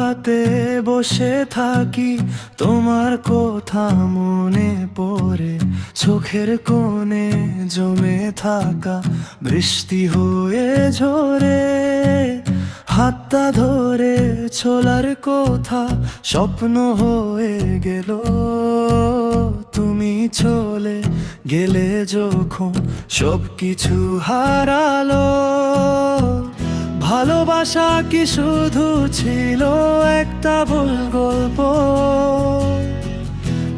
হাতে বসে থাকি, তোমার কথা মনে পড়ে, চোখের কোণে জমে থাকা বৃষ্টি হয়ে ঝরে। হাতটা ধরে চলার কথা স্বপ্ন হয়ে গেল, তুমি চলে গেলে যখন সবকিছু হারালো। ভালোবাসা কি শুধু ছিল একটা ভুল গল্প,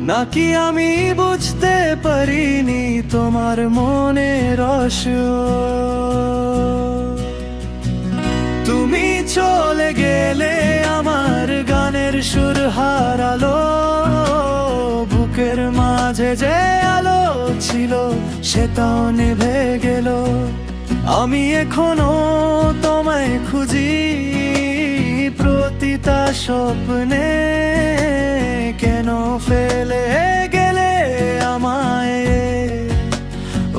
নাকি আমি বুঝতে পারিনি তোমার মনে রস? তুমি চলে গেলে আমার গানের সুর হারালো, বুকের মাঝে যে আলো ছিল সেটাও নিভে গেল। আমি এখনো তোমায় খুঁজি প্রতিটা স্বপ্নে, কেন ফেলে গেলে আমায়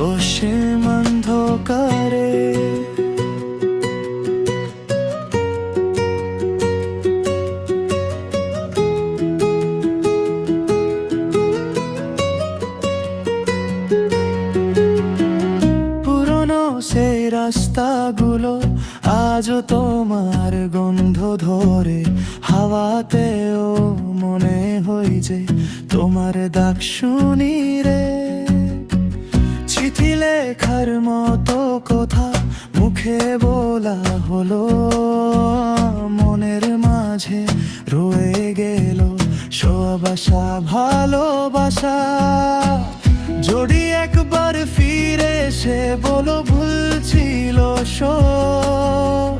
অসীম অন্ধকারে? সেই রাস্তাগুলো আজও তোমার গন্ধ ধরে, হাওয়াতেও মনে হয় যে তোমার ডাক শুনি রে। চিঠি লেখার মতো কথা মুখে বলা হলো, মনের মাঝে রয়ে গেল সব আশা ভালোবাসা। যদি একবার ফিরে এসে বলো ভুল ছিল সব,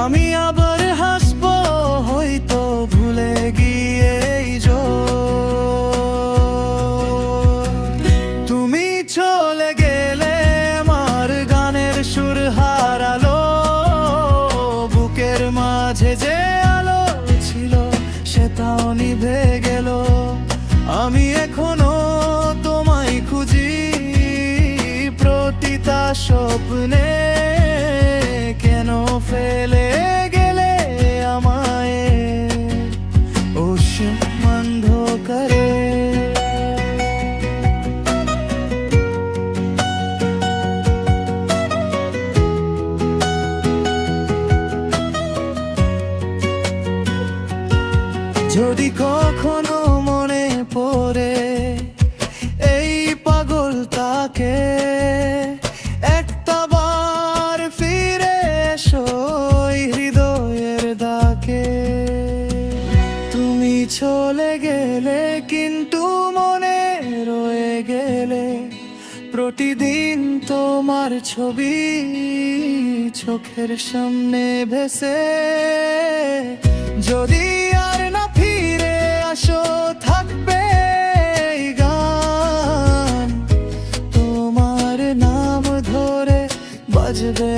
আমি আবার হাসবো হয়তো ভুলে গিয়ে। তুমি চলে গেলে আমার গানের সুর হারালো, বুকের মাঝে যে আলো ছিল সেটাও নিভে গেল। আমি এখনো তোমায় খুঁজি প্রতিটা স্বপ্নে, কেন ফেলে গেলে আমায় অসীম অন্ধকারে? যদি কখনো মনে পড়ে এই পাগলটাকে, একটাবার ফিরে এসো হৃদয়ের ডাকে। তুমি চলে গেলে কিন্তু মনে রয়ে গেলে প্রতিদিন তোমার ছবি চোখের সামনে ভেসে। যদি আর না ফিরে আসো থাকবে এই গান, তোমার নাম ধরে বাজবে